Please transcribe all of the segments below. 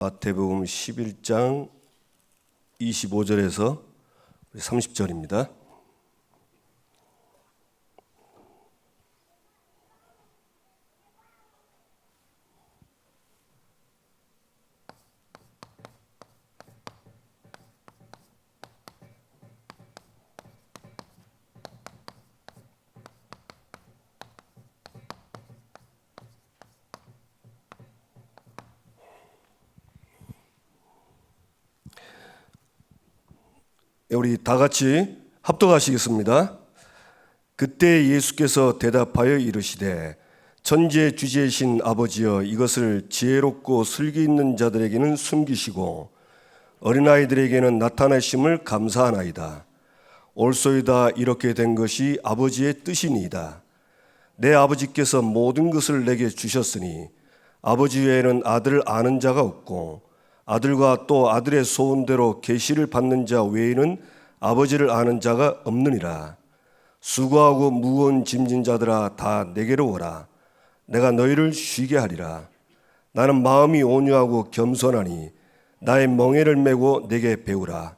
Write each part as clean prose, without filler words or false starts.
마태복음 11장 25절에서 30절입니다. 우리 다 같이 합독하시겠습니다. 그때 예수께서 대답하여 이르시되 천지의 주제이신 아버지여, 이것을 지혜롭고 슬기 있는 자들에게는 숨기시고 어린아이들에게는 나타내심을 감사하나이다. 옳소이다. 이렇게 된 것이 아버지의 뜻이니이다. 내 아버지께서 모든 것을 내게 주셨으니 아버지 외에는 아들을 아는 자가 없고 아들과 또 아들의 소원대로 계시를 받는 자 외에는 아버지를 아는 자가 없느니라. 수고하고 무거운 짐진 자들아, 다 내게로 오라. 내가 너희를 쉬게 하리라. 나는 마음이 온유하고 겸손하니 나의 멍에를 메고 내게 배우라.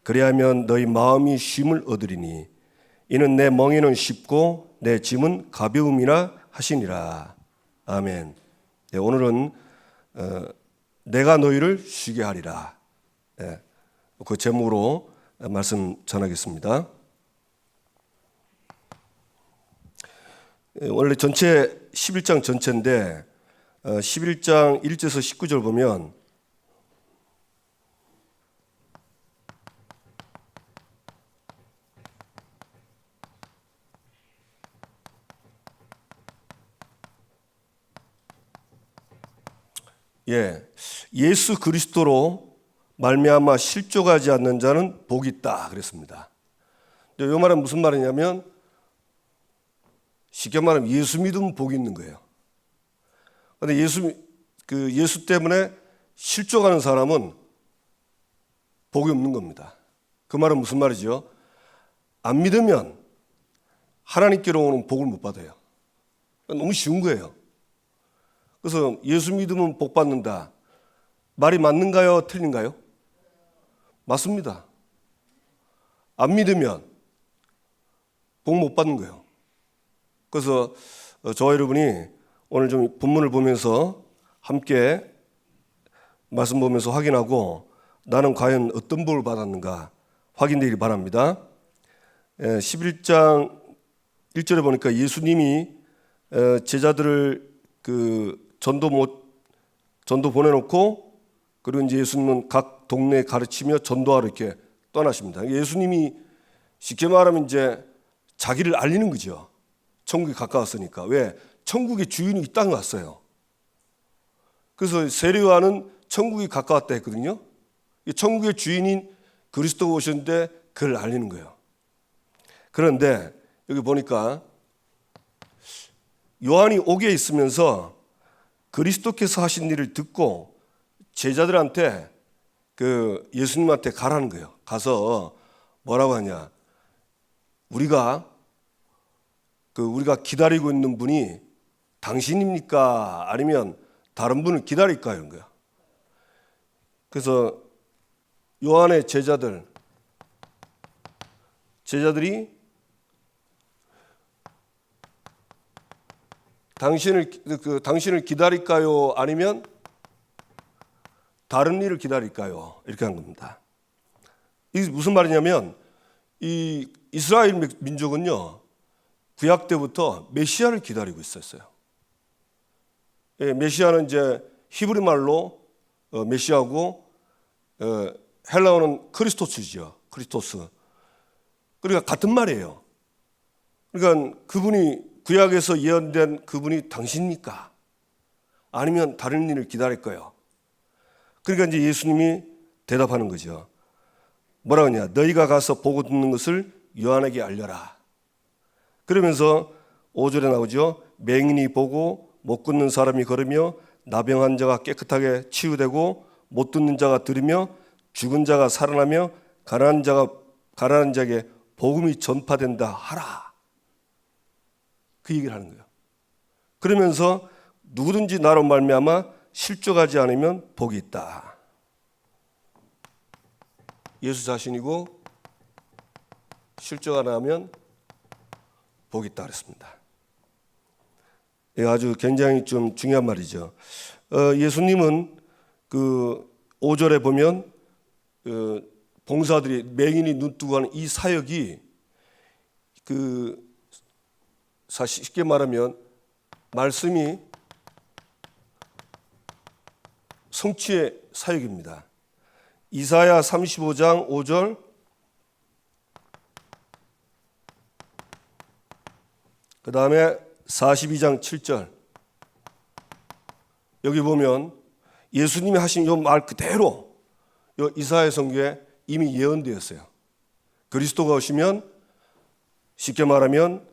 그리하면 너희 마음이 쉼을 얻으리니 이는 내 멍에는 쉽고 내 짐은 가벼움이라 하시니라. 아멘. 네, 오늘은 내가 너희를 쉬게 하리라. 네, 그 제목으로 말씀 전하겠습니다. 원래 전체 11장 전체인데 11장 1절에서 19절 보면 예수 그리스도로 말미암아 실족하지 않는 자는 복이 있다 그랬습니다. 이 말은 무슨 말이냐면 쉽게 말하면 예수 믿으면 복이 있는 거예요. 그런데 예수 때문에 실족하는 사람은 복이 없는 겁니다. 그 말은 무슨 말이죠? 안 믿으면 하나님께로 오는 복을 못 받아요. 너무 쉬운 거예요. 그래서 예수 믿으면 복 받는다. 말이 맞는가요? 틀린가요? 맞습니다. 안 믿으면 복 못 받는 거예요. 그래서 저와 여러분이 오늘 좀 본문을 보면서 함께 말씀 보면서 확인하고 나는 과연 어떤 복을 받았는가 확인되기를 바랍니다. 11장 1절에 보니까 예수님이 제자들을 전도 보내놓고 그리고 이제 예수님은 각 동네에 가르치며 전도하러 이렇게 떠나십니다. 예수님이 쉽게 말하면 이제 자기를 알리는 거죠. 천국이 가까웠으니까. 왜? 천국의 주인이 이 땅에 왔어요. 그래서 세례요한은 천국이 가까웠다 했거든요. 천국의 주인인 그리스도가 오셨는데 그를 알리는 거예요. 그런데 여기 보니까 요한이 옥에 있으면서 그리스도께서 하신 일을 듣고 제자들한테 예수님한테 가라는 거예요. 가서 뭐라고 하냐? 우리가 기다리고 있는 분이 당신입니까? 아니면 다른 분을 기다릴까? 이런 거야. 그래서 요한의 제자들이 당신을 기다릴까요? 아니면 다른 일을 기다릴까요? 이렇게 한 겁니다. 이게 무슨 말이냐면 이 이스라엘 민족은요, 구약 때부터 메시아를 기다리고 있었어요. 메시아는 이제 히브리 말로 메시아고 헬라어는 크리스토스죠. 크리스토스. 그러니까 같은 말이에요. 그러니까 그분이 구약에서 예언된 그분이 당신입니까? 아니면 다른 일을 기다릴까요? 그러니까 이제 예수님이 대답하는 거죠. 뭐라고 하냐? 너희가 가서 보고 듣는 것을 요한에게 알려라. 그러면서 5절에 나오죠. 맹인이 보고 못 걷는 사람이 걸으며 나병한 자가 깨끗하게 치유되고 못 듣는 자가 들으며 죽은 자가 살아나며 가난한 자에게 복음이 전파된다 하라. 그 얘기를 하는 거예요. 그러면서 누구든지 나로 말미암아 실족하지 않으면 복이 있다. 예수 자신이고 실족 안 하면 복이 있다 그랬습니다. 아주 굉장히 좀 중요한 말이죠. 예수님은 그 5절에 보면 봉사들이 맹인이 눈뜨고 하는 이 사역이 사실 쉽게 말하면 말씀이 성취의 사역입니다. 이사야 35장 5절, 그 다음에 42장 7절, 여기 보면 예수님이 하신 이 말 그대로 이 이사야 성경에 이미 예언되었어요. 그리스도가 오시면 쉽게 말하면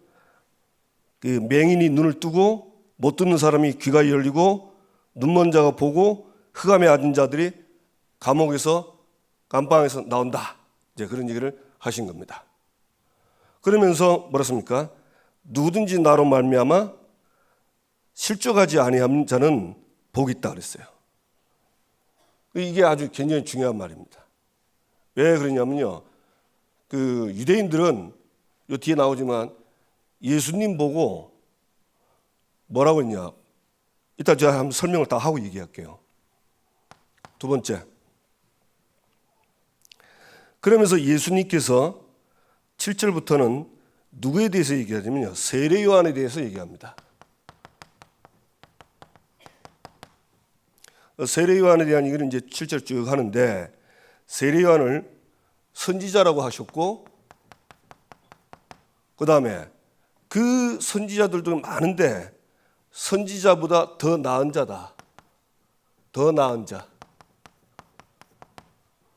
그 맹인이 눈을 뜨고 못 듣는 사람이 귀가 열리고 눈먼 자가 보고 흑암에 앉은 자들이 감옥에서 감방에서 나온다. 이제 그런 얘기를 하신 겁니다. 그러면서 뭐랬습니까? 누구든지 나로 말미암아 실족하지 아니한 자는 복이 있다 그랬어요. 이게 아주 굉장히 중요한 말입니다. 왜 그러냐면요, 그 유대인들은 요 뒤에 나오지만 예수님 보고 뭐라고 했냐? 이따 제가 한번 설명을 다 하고 얘기할게요. 두 번째, 그러면서 예수님께서 7절부터는 누구에 대해서 얘기하냐면요, 세례 요한에 대해서 얘기합니다. 세례 요한에 대한 얘기를 이제 7절 쭉 하는데, 세례 요한을 선지자라고 하셨고, 그 다음에 그 선지자들도 많은데 선지자보다 더 나은 자다. 더 나은 자.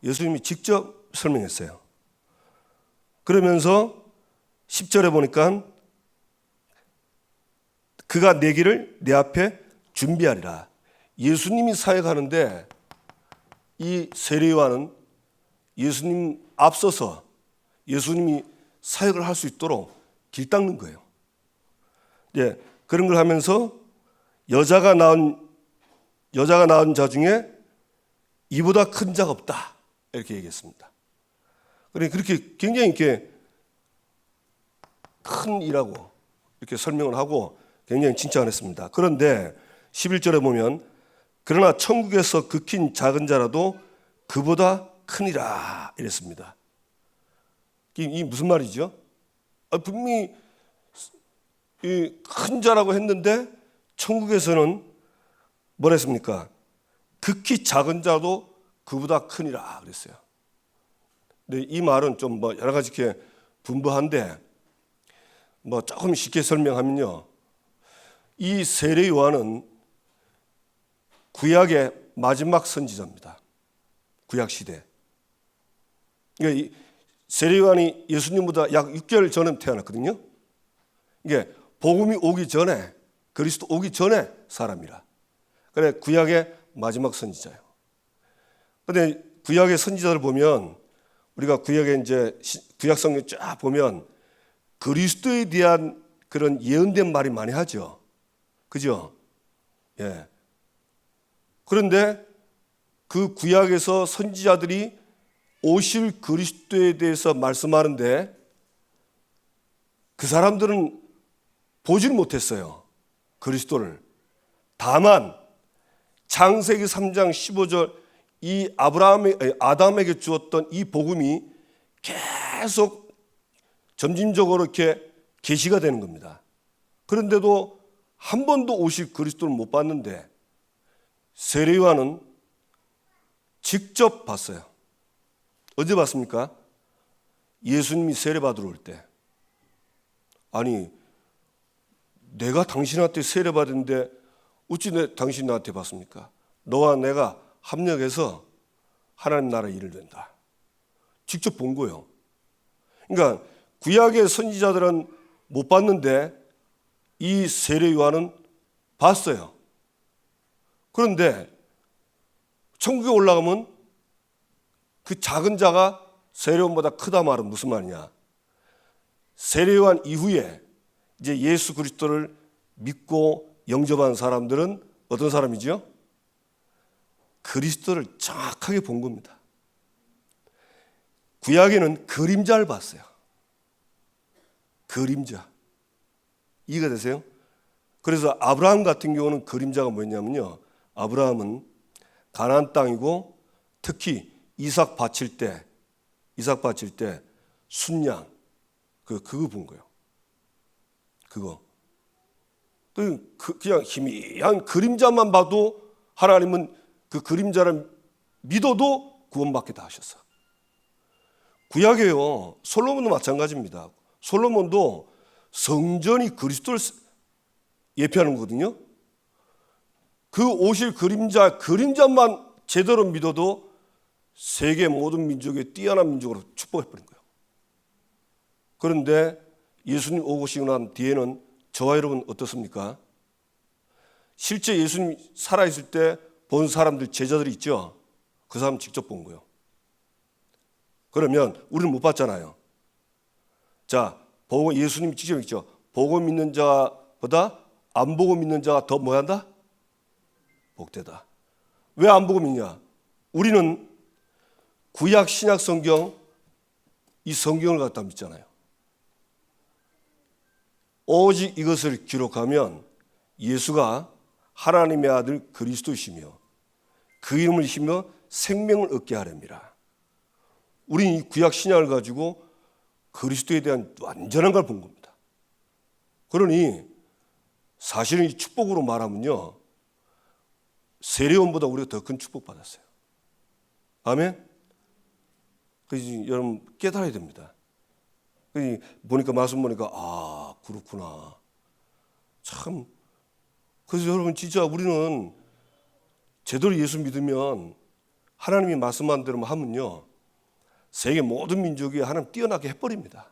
예수님이 직접 설명했어요. 그러면서 10절에 보니까 그가 내 길을 내 앞에 준비하리라. 예수님이 사역하는데 이 세례 요한은 예수님 앞서서 예수님이 사역을 할 수 있도록 길 닦는 거예요. 예, 그런 걸 하면서 여자가 낳은 자 중에 이보다 큰 자가 없다. 이렇게 얘기했습니다. 그렇게 굉장히 이렇게 큰 일하고 이렇게 설명을 하고 굉장히 칭찬을 했습니다. 그런데 11절에 보면 그러나 천국에서 극히 작은 자라도 그보다 크니라 이랬습니다. 이 무슨 말이죠? 분명히 큰 자라고 했는데 천국에서는 뭐라 했습니까? 극히 작은 자도 그보다 크니라 그랬어요. 근데 이 말은 좀 뭐 여러 가지 이렇게 분부한데 뭐 조금 쉽게 설명하면요, 이 세례 요한은 구약의 마지막 선지자입니다. 구약 시대. 그러니까 이 세례 요한이 예수님보다 약 6개월 전에 태어났거든요. 이게 복음이 오기 전에, 그리스도 오기 전에 사람이라. 그래 구약의 마지막 선지자예요. 그런데 구약의 선지자들 보면 우리가 구약에 이제 구약 성경 쫙 보면 그리스도에 대한 그런 예언된 말이 많이 하죠. 그죠? 예. 그런데 그 구약에서 선지자들이 오실 그리스도에 대해서 말씀하는데 그 사람들은 보질 못했어요. 그리스도를. 다만 창세기 3장 15절 이 아담에게 주었던 이 복음이 계속 점진적으로 이렇게 계시가 되는 겁니다. 그런데도 한 번도 오실 그리스도를 못 봤는데 세례 요한은 직접 봤어요. 언제 봤습니까? 예수님이 세례 받으러 올 때. 아니, 내가 당신한테 세례 받았는데 어찌 당신 나한테 받습니까? 너와 내가 합력해서 하나님 나라의 일을 된다. 직접 본 거예요. 그러니까 구약의 선지자들은 못 봤는데 이 세례 요한은 봤어요. 그런데 천국에 올라가면 그 작은 자가 세례 요한보다 크다 말은 무슨 말이냐? 세례 요한 이후에 이제 예수 그리스도를 믿고 영접한 사람들은 어떤 사람이죠? 그리스도를 정확하게 본 겁니다. 구약에는 그림자를 봤어요. 그림자. 이해가 되세요? 그래서 아브라함 같은 경우는 그림자가 뭐냐면요, 아브라함은 가나안 땅이고 특히 이삭 바칠 때 순양 그거 본 거예요. 그거. 그냥 희미한 그림자만 봐도 하나님은 그 그림자를 믿어도 구원받게 다 하셨어. 구약에요, 솔로몬도 마찬가지입니다. 솔로몬도 성전이 그리스도를 예표하는 거거든요. 그 오실 그림자만 제대로 믿어도 세계 모든 민족의 뛰어난 민족으로 축복해버린 거예요. 그런데 예수님 오시고 난 뒤에는 저와 여러분 어떻습니까? 실제 예수님 살아있을 때 본 사람들, 제자들이 있죠. 그 사람 직접 본 거예요. 그러면 우리는 못 봤잖아요. 자, 보고 예수님이 직접 있죠. 보고 믿는 자보다 안 보고 믿는 자가 더 뭐 한다? 복되다. 왜 안 보고 믿냐? 우리는 구약 신약 성경, 이 성경을 갖다 믿잖아요. 오직 이것을 기록하면 예수가 하나님의 아들 그리스도이시며 그 이름을 이시며 생명을 얻게 하렵니다. 우리는 이 구약 신약을 가지고 그리스도에 대한 완전한 걸 본 겁니다. 그러니 사실은 이 축복으로 말하면요, 세례원보다 우리가 더 큰 축복 받았어요. 아멘? 그래서 여러분 깨달아야 됩니다. 보니까 말씀 보니까 아, 그렇구나. 참. 그래서 여러분 진짜 우리는 제대로 예수 믿으면 하나님이 말씀한 대로만 하면요, 세계 모든 민족이 하나님 뛰어나게 해버립니다.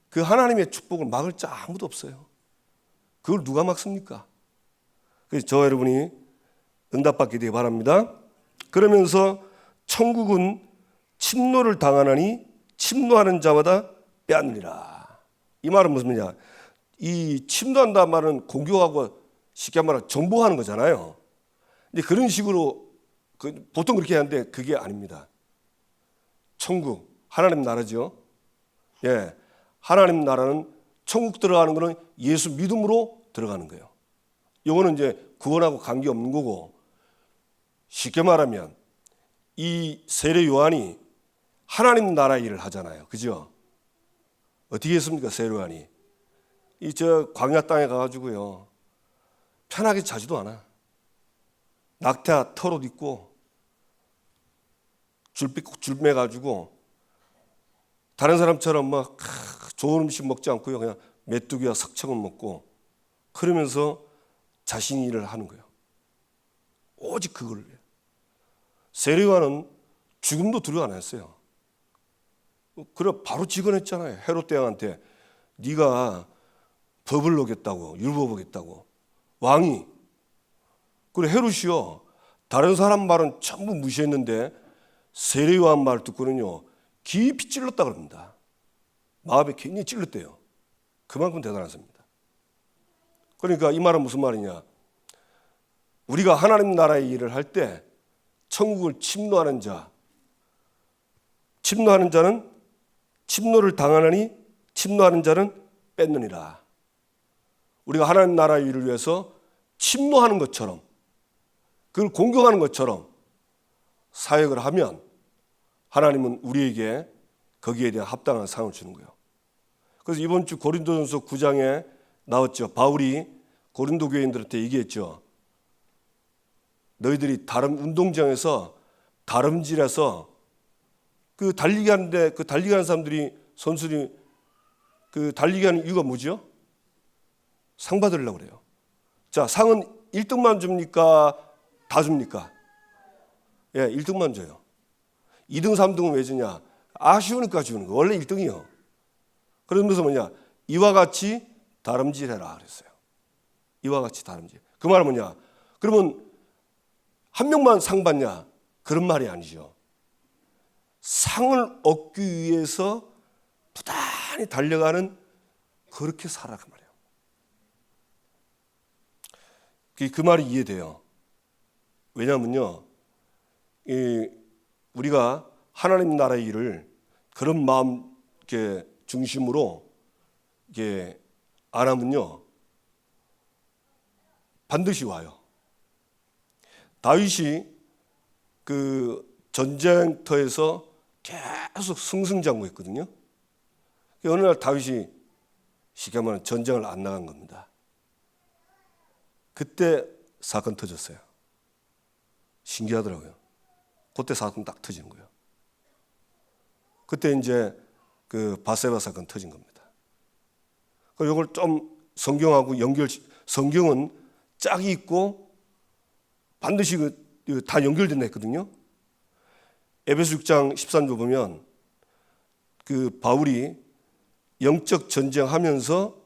그 하나님의 축복을 막을 자 아무도 없어요. 그걸 누가 막습니까? 그래서 저와 여러분이 응답받게 되기 바랍니다. 그러면서 천국은 침노를 당하나니 침노하는 자마다 빼앗느니라. 이 말은 무슨 말이냐? 이 침노한다는 말은 공격하고 쉽게 말하면 정보하는 거잖아요. 근데 그런 식으로 보통 그렇게 하는데 그게 아닙니다. 천국, 하나님 나라죠. 예, 하나님 나라는 천국 들어가는 거는 예수 믿음으로 들어가는 거예요. 이거는 이제 구원하고 관계없는 거고, 쉽게 말하면 이 세례 요한이 하나님 나라 일을 하잖아요. 그죠? 어떻게 했습니까? 세례 요한이 이 광야 땅에 가가지고요, 편하게 자지도 않아. 낙타 털옷 입고 줄 매가지고 다른 사람처럼 막 좋은 음식 먹지 않고요, 그냥 메뚜기와 석청을 먹고 그러면서 자신 일을 하는 거예요. 오직 그걸. 세례 요한은 죽음도 두려워 안 했어요. 그래 바로 직언했잖아요. 헤롯 대왕한테 네가 법을 어겼다고, 율법 어겼다고. 왕이. 그래 헤롯이요, 다른 사람 말은 전부 무시했는데 세례 요한 말 듣고는요 깊이 찔렀다 그럽니다. 마음에 굉장히 찔렀대요. 그만큼 대단했습니다. 그러니까 이 말은 무슨 말이냐? 우리가 하나님 나라의 일을 할 때 천국을 침노하는 자는 침노를 당하나니 침노하는 자는 뺏느니라. 우리가 하나님 나라의 일을 위해서 침노하는 것처럼, 그걸 공격하는 것처럼 사역을 하면 하나님은 우리에게 거기에 대한 합당한 상을 주는 거예요. 그래서 이번 주 고린도전서 9장에 나왔죠. 바울이 고린도 교인들한테 얘기했죠. 너희들이 다른 운동장에서 다름질해서 그 달리기 하는데 그 달리기 하는 사람들이, 선수들이 그 달리기 하는 이유가 뭐죠? 상 받으려고 그래요. 자, 상은 1등만 줍니까? 다 줍니까? 예, 1등만 줘요. 2등, 3등은 왜 주냐? 아쉬우니까 주는 거. 원래 1등이요. 그러면서 뭐냐? 이와 같이 다름질해라 그랬어요. 이와 같이 다름질. 그 말은 뭐냐? 그러면 한 명만 상 받냐? 그런 말이 아니죠. 상을 얻기 위해서 부단히 달려가는, 그렇게 살아가 말이에요. 그 말이 이해돼요. 왜냐면요, 우리가 하나님 나라의 일을 그런 마음 이렇게 중심으로 이게 안 하면요 반드시 와요. 다윗이 그 전쟁터에서 계속 승승장구했거든요. 어느 날 다윗이 쉽게 말하면 전쟁을 안 나간 겁니다. 그때 사건 터졌어요. 신기하더라고요. 그때 사건 딱 터지는 거예요. 그때 이제 그 바세바 사건 터진 겁니다. 이걸 좀 성경하고 성경은 짝이 있고 반드시 다 연결된다 했거든요. 에베소 6장 13절 보면 그 바울이 영적 전쟁하면서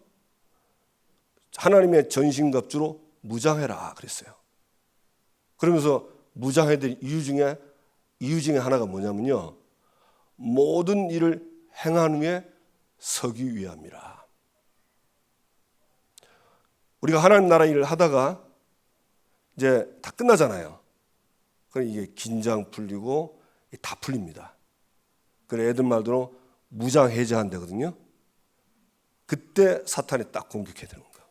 하나님의 전신갑주로 무장해라 그랬어요. 그러면서 무장해야 될 이유 중에 하나가 뭐냐면요. 모든 일을 행한 후에 서기 위함이라. 우리가 하나님 나라 일을 하다가 이제 다 끝나잖아요. 그럼 이게 긴장 풀리고 다 풀립니다. 그래 애들 말대로 무장 해제한다거든요. 그때 사탄이 딱 공격해 되는 거예요.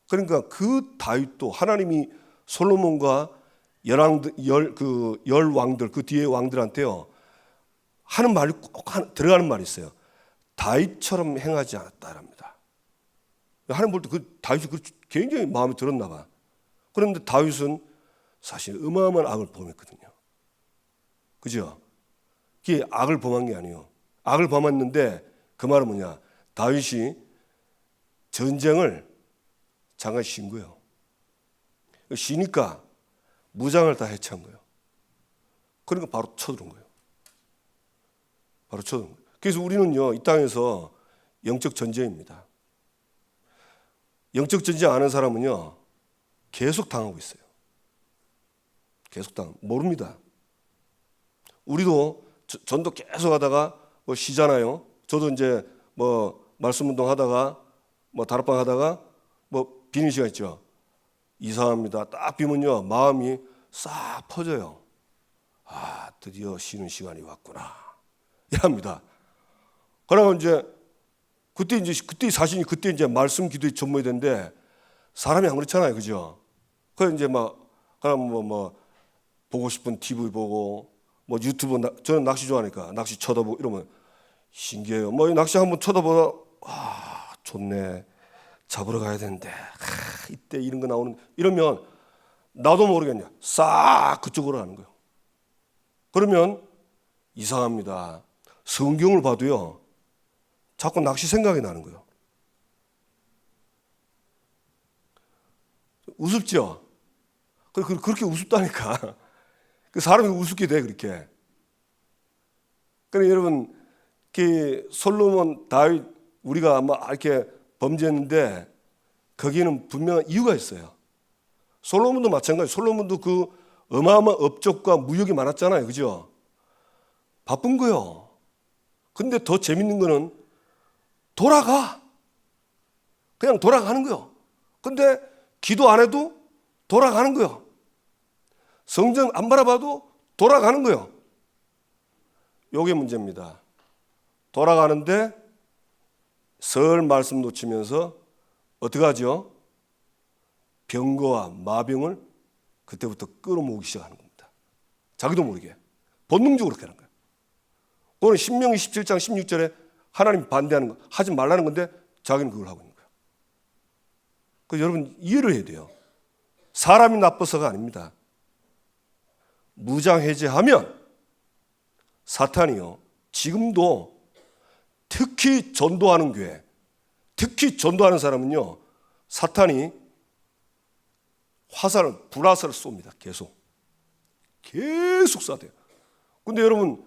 그러니까 그 다윗도 하나님이 솔로몬과 열 왕들 그 뒤에 왕들한테요 하는 말이 꼭 들어가는 말이 있어요. 다윗처럼 행하지 않았다랍니다. 하나님 볼 때 그 다윗이 굉장히 마음에 들었나 봐. 그런데 다윗은 사실 어마어마한 악을 범했거든요. 그죠? 그게 악을 범한 게 아니에요. 악을 범했는데 그 말은 뭐냐? 다윗이 전쟁을 잠깐 쉰 거예요. 쉬니까 무장을 다 해체한 거예요. 그러니까 바로 쳐들은 거예요. 바로 쳐들은 거예요. 그래서 우리는요, 이 땅에서 영적 전쟁입니다. 영적 전쟁 아는 사람은요, 계속 당하고 있어요. 계속 모릅니다. 우리도 전도 계속 하다가 뭐 쉬잖아요. 저도 이제 뭐 말씀 운동 하다가 뭐 다락방 하다가 뭐 비는 시간 있죠. 이상합니다. 딱 비면요 마음이 싹 퍼져요. 아 드디어 쉬는 시간이 왔구나. 이랍니다. 그러고 이제 그때 이제 말씀 기도에 전무해야 되는데 사람이 안 그렇잖아요, 그죠? 그래 이제 막 그럼 뭐 보고 싶은 TV 보고 뭐 유튜브 저는 낚시 좋아하니까 낚시 쳐다보고 이러면 신기해요. 뭐 낚시 한번 쳐다보다 아 좋네. 잡으러 가야 되는데 이때 이런 거 나오는 이러면 나도 모르겠냐 싹 그쪽으로 가는 거예요. 그러면 이상합니다. 성경을 봐도요 자꾸 낚시 생각이 나는 거예요. 우습죠? 그렇게 우습다니까. 그 사람이 우습게 돼 그렇게. 그러니까 여러분 그 솔로몬 다윗 우리가 아마 이렇게 범죄했는데 거기에는 분명한 이유가 있어요. 솔로몬도 마찬가지. 솔로몬도 그 어마어마한 업적과 무역이 많았잖아요. 그죠? 바쁜 거요. 근데 더 재밌는 거는 그냥 돌아가는 거요. 근데 기도 안 해도 돌아가는 거요. 성전 안 바라봐도 돌아가는 거요. 요게 문제입니다. 돌아가는데 설 말씀 놓치면서 어떻게 하죠? 병거와 마병을 그때부터 끌어모으기 시작하는 겁니다. 자기도 모르게. 본능적으로 그렇게 하는 거예요. 그거는 신명기 17장 16절에 하나님 반대하는 거 하지 말라는 건데 자기는 그걸 하고 있는 거예요. 그래서 여러분 이해를 해야 돼요. 사람이 나빠서가 아닙니다. 무장 해제하면 사탄이요. 지금도 특히 전도하는 교회, 특히 전도하는 사람은요. 사탄이 불화살을 쏩니다. 계속 쏴대요. 근데 여러분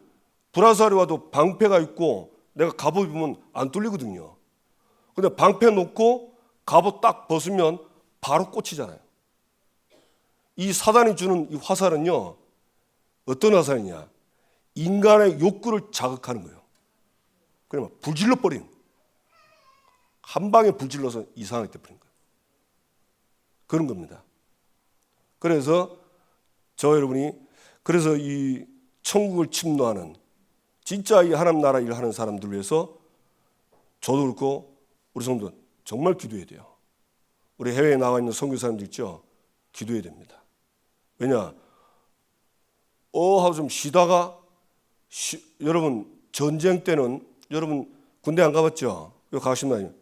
불화살이 와도 방패가 있고 내가 갑옷 입으면 안 뚫리거든요. 근데 방패 놓고 갑옷 딱 벗으면 바로 꽂히잖아요. 이 사단이 주는 이 화살은요. 어떤 화살이냐? 인간의 욕구를 자극하는 거예요. 그러면 불질러 버리는 거예요. 한 방에 불질러서 이상하게 돼버린 거예요. 그런 겁니다. 그래서 저 여러분이 그래서 이 천국을 침노하는 진짜 이 하나님 나라 일하는 사람들을 위해서 저도 그렇고 우리 성도 정말 기도해야 돼요. 우리 해외에 나와 있는 선교사님들 있죠? 기도해야 됩니다. 왜냐? 하고 좀 쉬다가 여러분 전쟁 때는 여러분 군대 안 가봤죠? 여기 가시면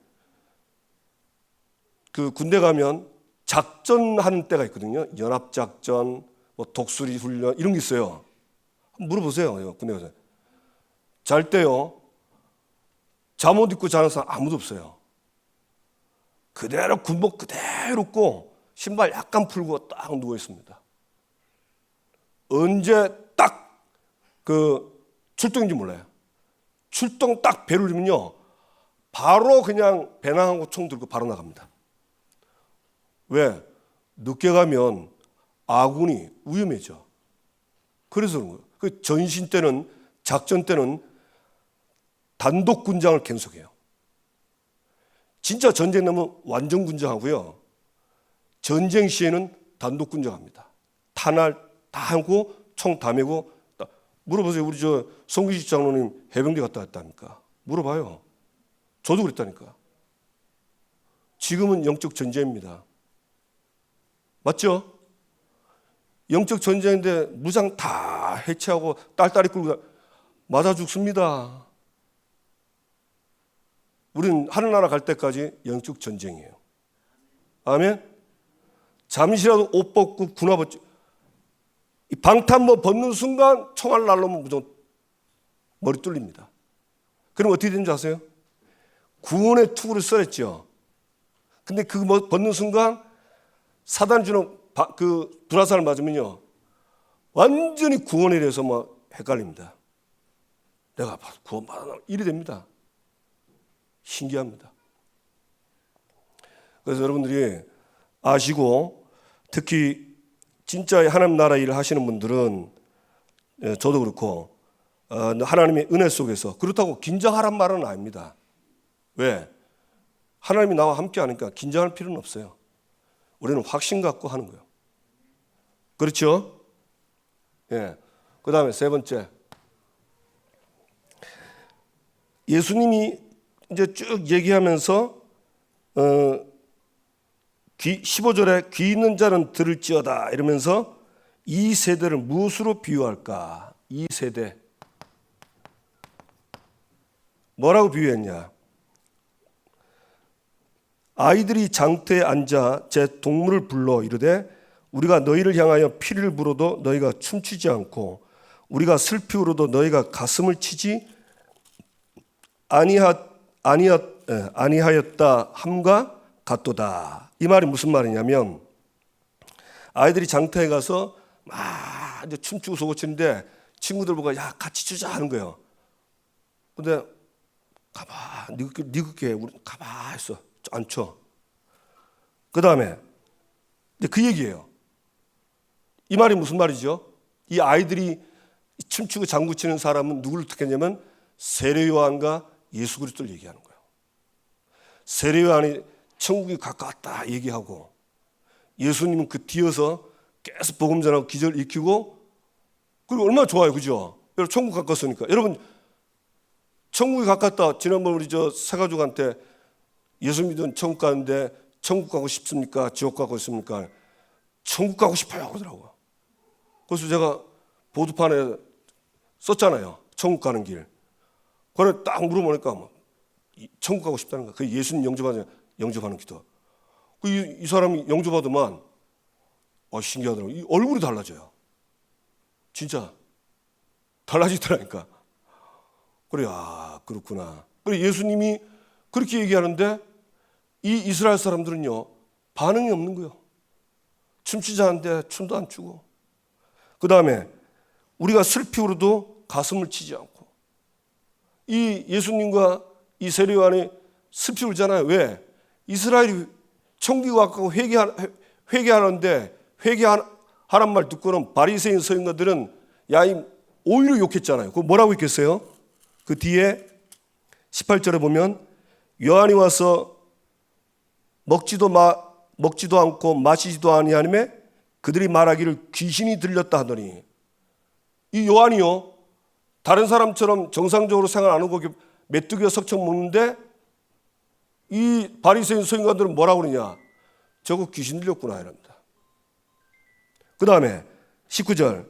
그 군대 가면 작전하는 때가 있거든요. 연합작전, 뭐 독수리 훈련 이런 게 있어요. 한번 물어보세요. 군대 가서 잘 때요. 잠옷 입고 자는 사람 아무도 없어요. 그대로 군복 그대로 입고 신발 약간 풀고 딱 누워 있습니다. 언제 딱 그 출동인지 몰라요. 출동 딱 배를 울리면요, 바로 그냥 배낭하고 총 들고 바로 나갑니다. 왜? 늦게 가면 아군이 위험해져. 그래서 그런 거예요. 그 전신 때는, 작전 때는 단독 군장을 계속해요. 진짜 전쟁 나면 완전 군장하고요. 전쟁 시에는 단독 군장합니다. 탄알 다 하고 총 다 메고. 물어보세요. 우리 저 송기식 장로님 해병대 갔다 왔다니까. 물어봐요. 저도 그랬다니까. 지금은 영적 전쟁입니다. 맞죠? 영적 전쟁인데 무장 다 해체하고 딸딸이 끌고 맞아 죽습니다. 우리는 하늘나라 갈 때까지 영적 전쟁이에요. 아멘? 잠시라도 옷 벗고 군화 벗지, 이 방탄모 벗는 순간 총알 날라오면 무조건 머리 뚫립니다. 그럼 어떻게 되는 줄 아세요? 구원의 투구를 썰었죠. 근데 그 벗는 순간 사단 주는 그 불화살을 맞으면요, 완전히 구원에 대해서 막 헷갈립니다. 내가 구원 받았나? 이래 됩니다. 신기합니다. 그래서 여러분들이 아시고, 특히 진짜 하나님 나라 일을 하시는 분들은, 저도 그렇고 하나님의 은혜 속에서, 그렇다고 긴장하란 말은 아닙니다. 왜? 하나님이 나와 함께 하니까 긴장할 필요는 없어요. 우리는 확신 갖고 하는 거예요. 그렇죠? 예. 그 다음에 세 번째, 예수님이 이제 쭉 얘기하면서 15절에 귀 있는 자는 들을지어다 이러면서 이 세대를 무엇으로 비유할까? 이 세대 뭐라고 비유했냐? 아이들이 장터에 앉아 제 동물을 불러 이르되 우리가 너희를 향하여 피를 불어도 너희가 춤추지 않고 우리가 슬피 울어도 너희가 가슴을 치지 아니하였다 함과 같도다. 이 말이 무슨 말이냐면, 아이들이 장터에 가서 막 이제 춤추고 소고치는데 친구들 보고 야 같이 추자 하는 거예요. 근데 가만 니그게 우리 가만 있어 안 춰. 그 다음에 이제 그 얘기예요. 이 말이 무슨 말이죠? 이 아이들이 춤추고 장구치는 사람은 누구를 뜻했냐면 세례 요한과 예수 그리스도를 얘기하는 거예요. 세례 요한이 천국이 가까웠다 얘기하고, 예수님은 그 뒤어서 계속 복음 전하고 기절 익히고, 그리고 얼마나 좋아요, 그죠? 여러분 천국 가까웠으니까. 여러분 천국이 가깝다. 지난번 우리 저 새가족한테 예수 믿은 천국 가는데 천국 가고 싶습니까? 지옥 가고 싶습니까? 천국 가고 싶어요 하더라고요. 그래서 제가 보드판에 썼잖아요. 천국 가는 길. 그래 딱 물어보니까 천국 가고 싶다는 거야. 그 예수님 영접하는 기도. 이 사람이 영접하더만 신기하더라고요. 이 얼굴이 달라져요. 진짜 달라지더라니까. 그래, 그렇구나. 그래 예수님이 그렇게 얘기하는데 이 이스라엘 사람들은요 반응이 없는 거예요. 춤추지 않는데 춤도 안 추고. 그 다음에 우리가 슬피 울어도 가슴을 치지 않고. 이 예수님과 이 세례 요한이 슬피 울잖아요. 왜? 이스라엘이 천국이 가까워 회개하는데 회개하란 말 듣고는 바리새인 서인가들은 야이 오히려 욕했잖아요. 그 뭐라고 했겠어요? 그 뒤에 18절에 보면 요한이 와서 먹지도 않고 마시지도 아니하며 그들이 말하기를 귀신이 들렸다 하더니, 이 요한이요, 다른 사람처럼 정상적으로 생활 안 하고 메뚜기와 석청 먹는데 이 바리새인 서기관들은 뭐라고 그러냐? 저거 귀신 들렸구나 이랍니다. 그 다음에 19절,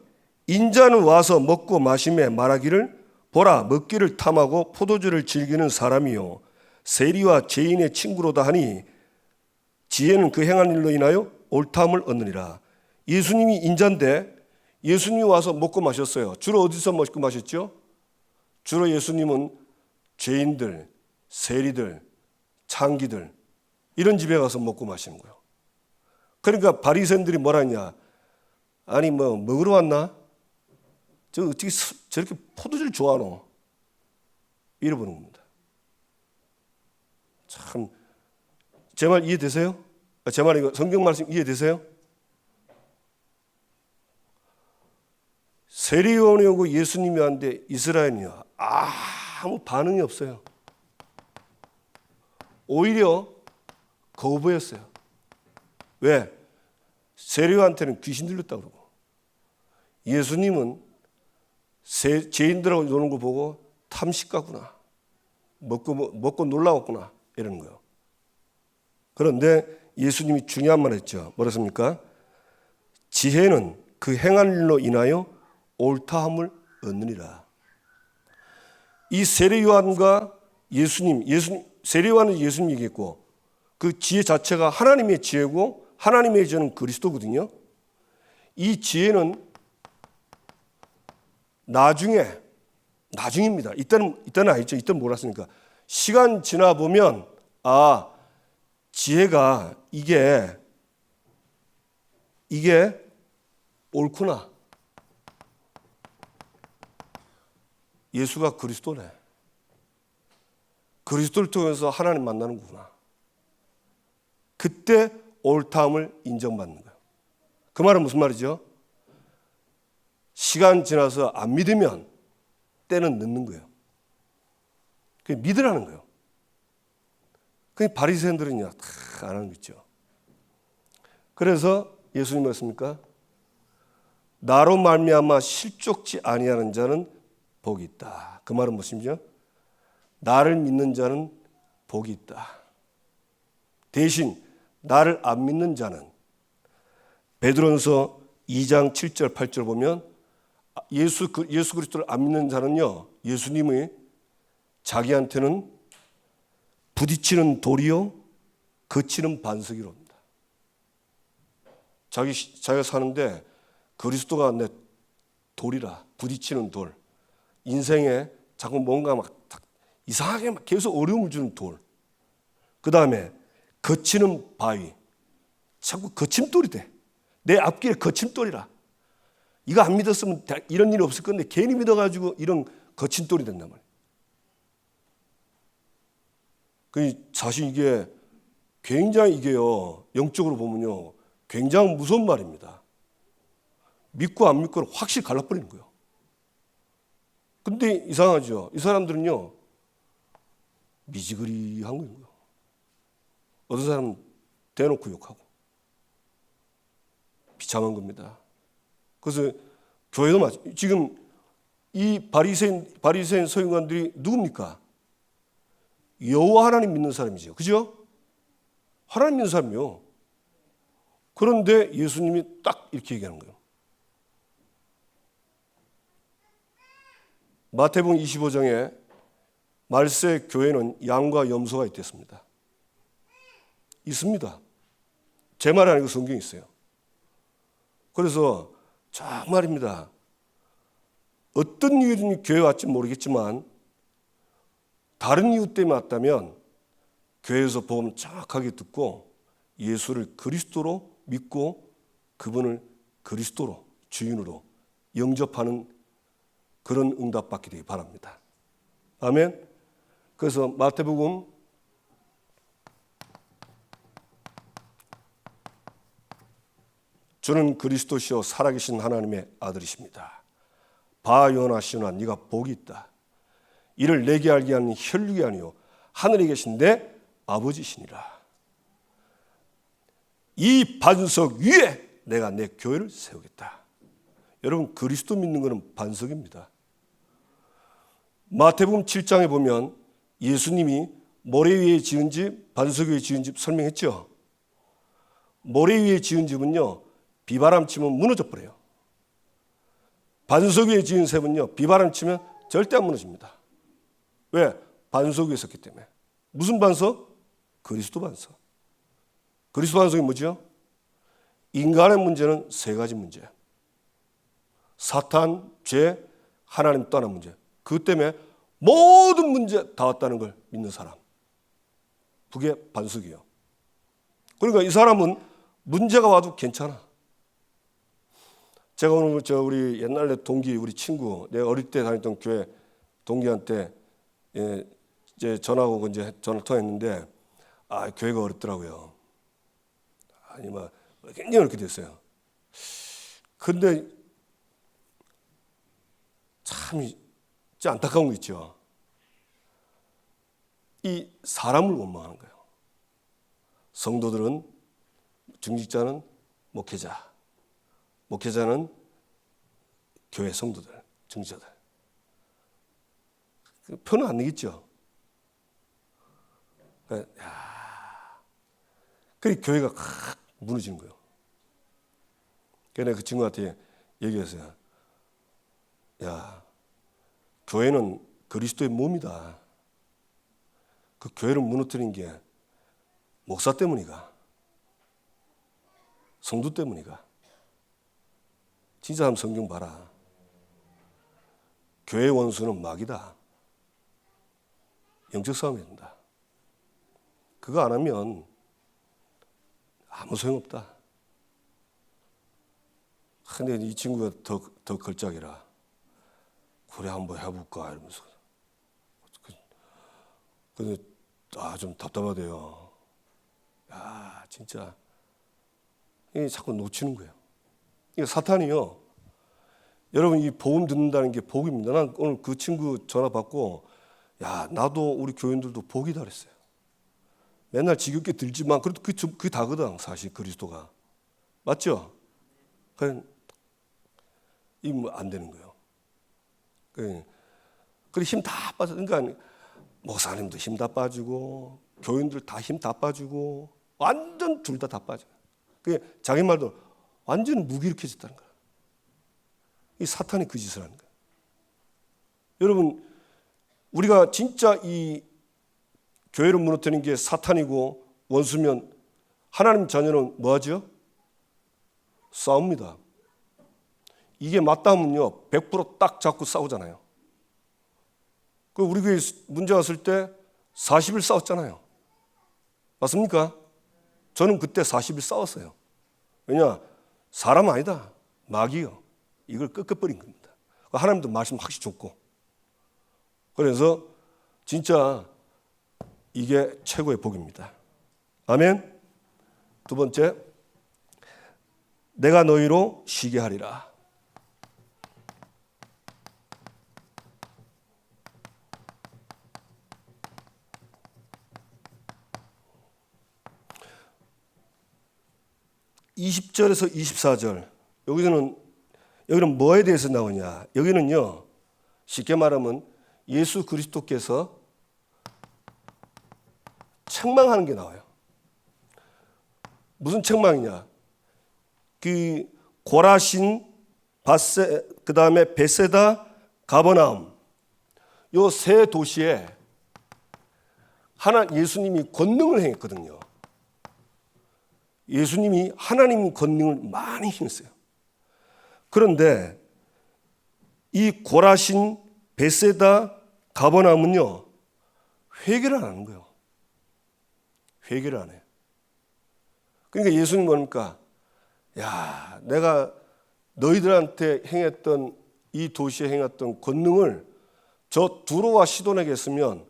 인자는 와서 먹고 마시며 말하기를 보라 먹기를 탐하고 포도주를 즐기는 사람이요 세리와 죄인의 친구로다 하니 지혜는 그 행한 일로 인하여 옳다함을 얻느니라. 예수님이 인자인데 예수님이 와서 먹고 마셨어요. 주로 어디서 먹고 마셨죠? 주로 예수님은 죄인들, 세리들, 창기들 이런 집에 가서 먹고 마시는 거예요. 그러니까 바리새인들이 뭐라 했냐? 아니 뭐 먹으러 왔나? 저 어떻게 저렇게 포도주를 좋아하노? 이러보는 겁니다. 참, 제 말 이해되세요? 제 말 이거 성경 말씀 이해되세요? 세리요원이 오고 예수님이 왔는데 이스라엘이요 아무 반응이 없어요. 오히려 거부했어요. 왜? 세리요한테는 귀신 들렸다고 그러고 예수님은 죄인들하고 노는 거 보고 탐식가구나. 먹고 놀라웠구나. 이러는 거예요. 그런데 예수님이 중요한 말 했죠. 뭐랬습니까? 지혜는 그 행한 일로 인하여 옳다함을 얻느니라. 이 세례요한과 예수님, 세례요한은 예수님 얘기했고 그 지혜 자체가 하나님의 지혜고 하나님의 지혜는 그리스도거든요. 이 지혜는 나중입니다. 이때는 아니죠. 이때는 몰랐으니까. 시간 지나 보면 지혜가 이게 옳구나. 예수가 그리스도네. 그리스도를 통해서 하나님 만나는구나. 그때 옳다함을 인정받는 거예요. 그 말은 무슨 말이죠? 시간 지나서 안 믿으면 때는 늦는 거예요. 그냥 믿으라는 거예요. 그 바리새인들은요 다 안 하는 거 있죠. 그래서 예수님 말씀입니까? 나로 말미암아 실족지 아니하는 자는 복이 있다. 그 말은 무엇이죠? 나를 믿는 자는 복이 있다. 대신 나를 안 믿는 자는 베드로전서 2장 7절 8절 보면 예수 그리스도를 안 믿는 자는요 예수님이 자기한테는 부딪히는 돌이요 거치는 반석이로 합니다. 자기가 사는데 그리스도가 내 돌이라 부딪히는 돌. 인생에 자꾸 뭔가 막 이상하게 막 계속 어려움을 주는 돌. 그 다음에 거치는 바위. 자꾸 거침돌이 돼. 내 앞길에 거침돌이라. 이거 안 믿었으면 이런 일이 없을 건데 괜히 믿어가지고 이런 거침돌이 된단 말이에요. 사실 이게 굉장히 이게요 영적으로 보면요 굉장히 무서운 말입니다. 믿고 안 믿고를 확실히 갈라버리는 거예요. 근데 이상하죠. 이 사람들은요 미지그리한 거예요. 어떤 사람은 대놓고 욕하고 비참한 겁니다. 그래서 교회도 마찬가지. 지금 이 바리새인 서기관들이 누굽니까? 여호와 하나님 믿는 사람이죠. 그죠? 하나님 믿는 사람이요. 그런데 예수님이 딱 이렇게 얘기하는 거예요. 마태복음 25장에 말세 교회는 양과 염소가 있댔습니다. 있습니다. 제 말이 아니고 성경에 있어요. 그래서 정말입니다. 어떤 이유든 교회 왔지 모르겠지만 다른 이유 때문에 왔다면 교회에서 복음 정확하게 듣고 예수를 그리스도로 믿고 그분을 그리스도로 주인으로 영접하는 그런 응답 받게 되기 바랍니다. 아멘. 그래서 마태복음 '주는 그리스도시요 살아계신 하나님의 아들이십니다. 바요나시오나 네가 복이 있다. 이를 내게 알게 하는 혈육이 아니요 하늘에 계신 내 아버지시니라. 이 반석 위에 내가 내 교회를 세우겠다.' 여러분, 그리스도 믿는 것은 반석입니다. 마태복음 7장에 보면 예수님이 모래 위에 지은 집, 반석 위에 지은 집 설명했죠. 모래 위에 지은 집은요, 비바람 치면 무너져 버려요. 반석 위에 지은 셉은요, 비바람 치면 절대 안 무너집니다. 왜? 반석 위에 섰기 때문에. 무슨 반석? 그리스도 반석. 그리스도 반석이 뭐죠? 인간의 문제는 세 가지 문제예요. 사탄, 죄, 하나님 떠난 문제. 그것 때문에 모든 문제 다 왔다는 걸 믿는 사람. 그게 반석이에요. 그러니까 이 사람은 문제가 와도 괜찮아. 제가 오늘 우리 옛날에 동기, 우리 친구, 내가 어릴 때 다녔던 교회 동기한테 이제 전화하고 이제 전화 통했는데, 교회가 어렵더라고요. 아니, 굉장히 어렵게 됐어요. 근데 참 진짜 안타까운 거 있죠. 이 사람을 원망하는 거예요. 성도들은, 중직자는 목회자, 목회자는 교회 성도들, 중직자들. 표는 안 내겠죠. 그래서 교회가 무너지는 거예요. 그래서 그 친구한테 얘기했어요. 야, 교회는 그리스도의 몸이다. 그 교회를 무너뜨린 게 목사 때문이가, 성도 때문이가. 진짜 한번 성경 봐라. 교회 원수는 마귀다. 영적 싸움이 된다. 그거 안 하면 아무 소용없다. 근데 이 친구가 더 걸작이라. 그래, 한번 해볼까 이러면서. 근데 좀 답답하대요. 야, 진짜 이게 자꾸 놓치는 거예요. 이게 사탄이요. 여러분, 이 복음 듣는다는 게 복입니다. 난 오늘 그 친구 전화 받고, 야, 나도 우리 교인들도 복이다 그랬어요. 맨날 지겹게 들지만 그래도 그게 다거든, 사실 그리스도가. 맞죠? 이거 안 되는 거예요. 그래, 힘 다 빠져. 그러니까 목사님도 힘 다 빠지고, 교인들 다 힘 다 빠지고, 완전 둘 다 빠져. 그게 자기 말도 완전 무기력해졌다는 거야. 이 사탄이 그 짓을 하는 거야. 여러분, 우리가 진짜 이 교회를 무너뜨리는 게 사탄이고 원수면 하나님 자녀는 뭐 하죠? 싸웁니다. 이게 맞다면요, 100% 잡고 싸우잖아요. 우리 교회 문제 왔을 때 40일 싸웠잖아요. 맞습니까? 저는 그때 40일 싸웠어요. 왜냐? 사람 아니다. 마귀요. 이걸 꺾어버린 겁니다. 하나님도 말씀 확실히 줬고. 그래서 진짜 이게 최고의 복입니다. 아멘. 두 번째, 내가 너희로 쉬게 하리라. (20절에서 24절) 여기는 뭐에 대해서 나오냐? 여기는요, 쉽게 말하면 예수 그리스도께서 책망하는 게 나와요. 무슨 책망이냐? 그 고라신, 그 다음에 베세다, 가버나움, 요 세 도시에 예수님이 권능을 행했거든요. 예수님이 하나님 권능을 많이 행했어요. 그런데 이 고라신, 베세다, 가버나움은요, 회개를 안 하는 거예요. 회개를 안 해요. 그러니까 예수님 뭡니까? 야, 내가 너희들한테 행했던, 이 도시에 행했던 권능을 저 두로와 시돈에게 했으면,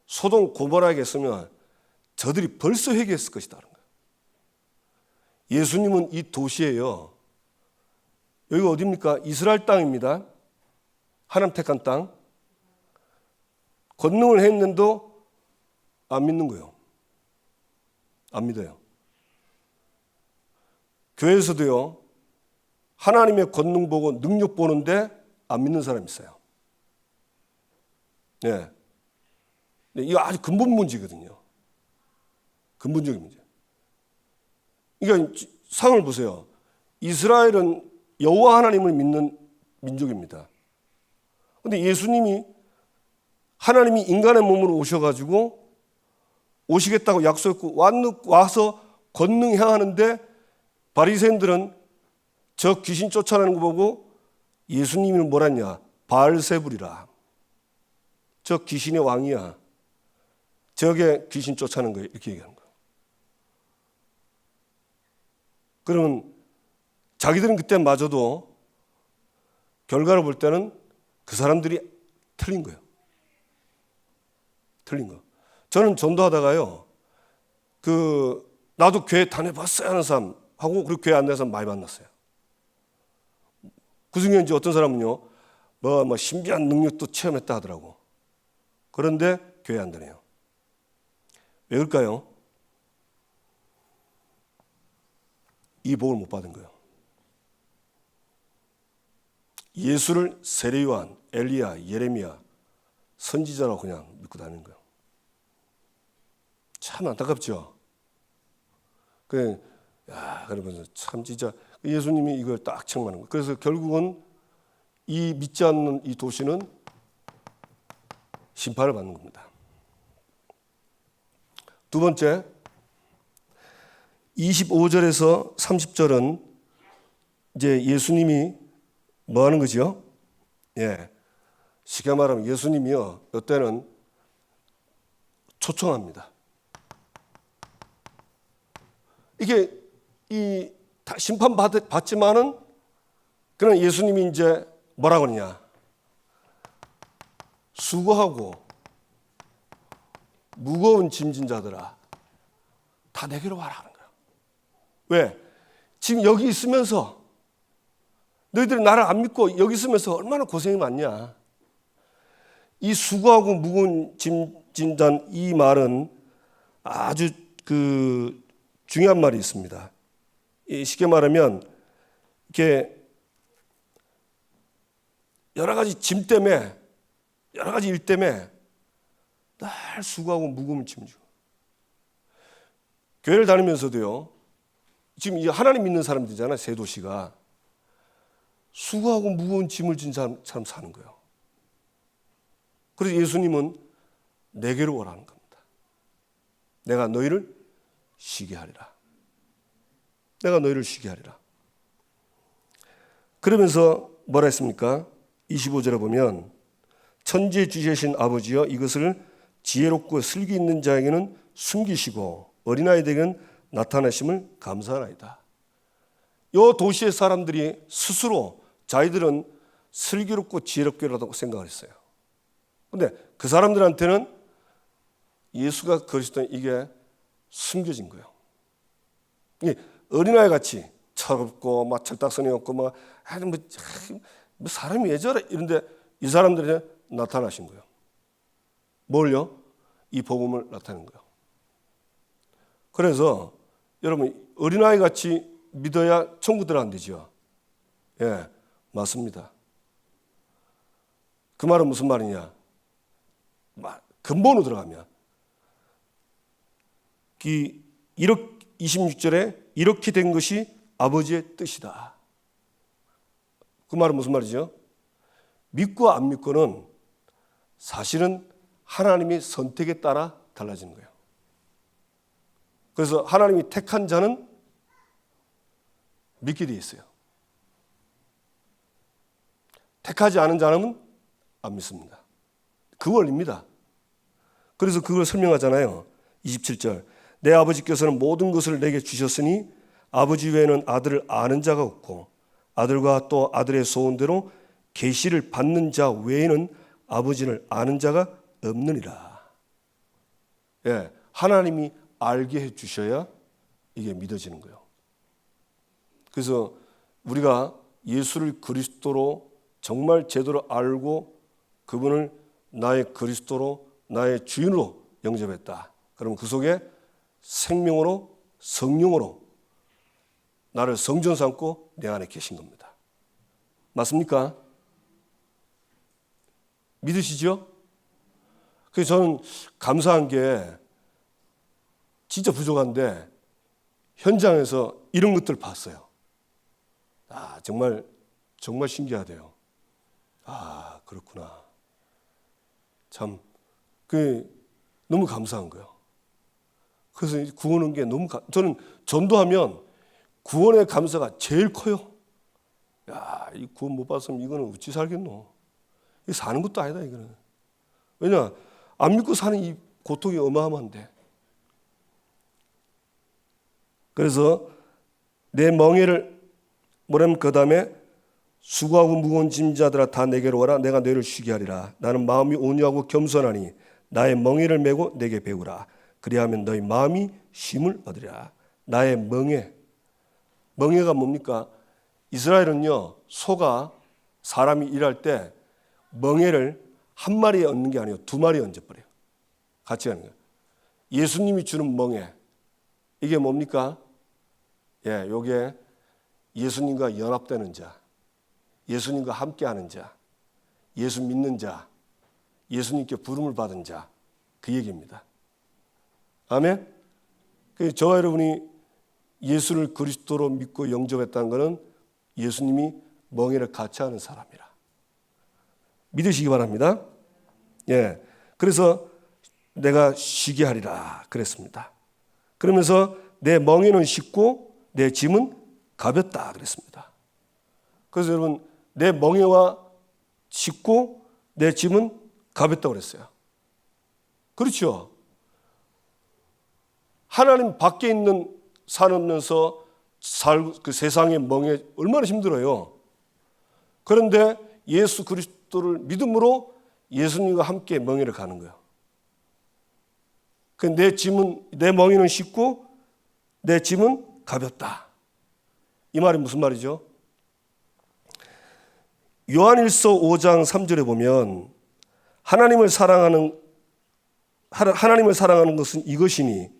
소돔 고모라에게 했으면 저들이 벌써 회개했을 것이다. 예수님은 이 도시에요, 여기가 어디입니까? 이스라엘 땅입니다. 하나님 택한 땅. 권능을 했는데도 안 믿는 거예요. 안 믿어요. 교회에서도요, 하나님의 권능 보고 능력 보는데 안 믿는 사람이 있어요. 네. 이거 아주 근본 문제거든요. 근본적인 문제. 그러니까 상을 보세요. 이스라엘은 여호와 하나님을 믿는 민족입니다. 그런데 예수님이 하나님이 인간의 몸으로 오셔가지고 오시겠다고 약속했고 와서 권능 행하는데 바리새인들은 저 귀신 쫓아내는 거 보고 예수님이 뭐라 했냐? 바알세불이라. 저 귀신의 왕이야. 저게 귀신 쫓아내는 거예요. 이렇게 얘기하는 거예요. 그러면 자기들은 그때마저도 결과를 볼 때는 그 사람들이 틀린 거예요. 틀린 거. 저는 전도하다가요, 나도 교회 다녀봤어요 하는 사람 하고, 그리고 교회 안 다니는 사람 많이 만났어요. 그 중에 이제 어떤 사람은요, 뭐 신비한 능력도 체험했다 하더라고. 그런데 교회 안 다녀요. 왜 그럴까요? 이 복을 못 받은 거예요. 예수를 세례 요한, 엘리야, 예레미야 선지자라고 그냥 믿고 다니는 거예요. 참 안타깝죠. 그러면서 참 진짜 예수님이 이걸 딱 책망하는 거예요. 그래서 결국은 이 믿지 않는 이 도시는 심판을 받는 겁니다. 두 번째, 25절에서 30절은 이제 예수님이 뭐 하는 거죠? 예. 쉽게 말하면 예수님이요, 이때는 초청합니다. 이게 심판 받지만은 그런 예수님이 이제 뭐라고 하느냐? 수고하고 무거운 짐진 자들아, 다 내게로 와라 하는 거야. 왜? 지금 여기 있으면서 너희들이 나를 안 믿고 여기 있으면서 얼마나 고생이 많냐. 이 수고하고 무거운 짐진 자는 이 말은 아주 중요한 말이 있습니다. 쉽게 말하면 이렇게 여러 가지 짐 때문에, 여러 가지 일 때문에 날 수고하고 무거움을 짐지고, 교회를 다니면서도요, 지금 이제 하나님 믿는 사람들이잖아요. 세 도시가 수고하고 무거운 짐을 진 사람 사는 거예요. 그래서 예수님은 내게로 오라는 겁니다. 내가 너희를 쉬게 하리라. 내가 너희를 쉬게 하리라. 그러면서 뭐라 했습니까? 25절에 보면 천지의 주제신 아버지여, 이것을 지혜롭고 슬기 있는 자에게는 숨기시고 어린아이들에게는 나타나심을 감사하나이다. 이 도시의 사람들이 스스로 자기들은 슬기롭고 지혜롭게라고 생각을 했어요. 그런데 그 사람들한테는 예수가 그리스도는 이게 숨겨진 거예요. 이게 어린아이 같이 철없고 막 철딱서니 없고 뭐 사람이 왜 저래 이런데 이 사람들이 나타나신 거예요. 뭘요? 이 복음을 나타낸 거예요. 그래서 여러분, 어린아이 같이 믿어야 천국 들어간대죠. 예, 맞습니다. 그 말은 무슨 말이냐? 근본으로 들어가면 26절에 이렇게 된 것이 아버지의 뜻이다. 그 말은 무슨 말이죠? 믿고 안 믿고는 사실은 하나님의 선택에 따라 달라지는 거예요. 그래서 하나님이 택한 자는 믿게 돼 있어요. 택하지 않은 자는 안 믿습니다. 그 원리입니다. 그래서 그걸 설명하잖아요. 27절. 내 아버지께서는 모든 것을 내게 주셨으니 아버지 외에는 아들을 아는 자가 없고 아들과 또 아들의 소원대로 계시를 받는 자 외에는 아버지를 아는 자가 없느니라. 예, 하나님이 알게 해 주셔야 이게 믿어지는 거예요. 그래서 우리가 예수를 그리스도로 정말 제대로 알고 그분을 나의 그리스도로 나의 주인으로 영접했다. 그러면 그 속에 생명으로 성령으로 나를 성전 삼고 내 안에 계신 겁니다. 맞습니까? 믿으시죠? 그래서 저는 감사한 게 진짜 부족한데 현장에서 이런 것들을 봤어요. 정말 신기하대요. 그렇구나. 참, 너무 감사한 거예요. 그래서 구원한 게 저는 전도하면 구원의 감사가 제일 커요. 이 구원 못 받았으면 이거는 어찌 살겠노? 이 사는 것도 아니다, 이거는. 왜냐, 안 믿고 사는 이 고통이 어마어마한데. 그래서 내 멍에를 뭐라면 그 다음에 수고하고 무거운 짐자들아 다 내게로 와라. 내가 너희를 쉬게 하리라. 나는 마음이 온유하고 겸손하니 나의 멍에를 메고 내게 배우라. 그리하면 너희 마음이 쉼을 얻으리라. 나의 멍에가 뭡니까? 이스라엘은요, 소가 사람이 일할 때 멍에를 한 마리에 얹는 게 아니에요. 두 마리에 얹어버려요. 같이 하는 거예요. 예수님이 주는 멍에, 이게 뭡니까? 요게 예수님과 연합되는 자, 예수님과 함께하는 자, 예수 믿는 자, 예수님께 부름을 받은 자, 그 얘기입니다. 아멘? 저와 여러분이 예수를 그리스도로 믿고 영접했다는 것은 예수님이 멍에를 같이 하는 사람이라. 믿으시기 바랍니다. 그래서 내가 쉬게 하리라 그랬습니다. 그러면서 내 멍에는 쉽고 내 짐은 가볍다 그랬습니다. 그래서 여러분, 내 멍에와 쉽고 내 짐은 가볍다고 그랬어요. 그렇죠? 하나님 밖에 있는 살면서 그 세상의 멍에 얼마나 힘들어요. 그런데 예수 그리스도를 믿음으로 예수님과 함께 멍에를 가는 거예요. 내 멍에는 쉽고 내 짐은 가볍다. 이 말이 무슨 말이죠? 요한일서 5장 3절에 보면 하나님을 사랑하는 것은 이것이니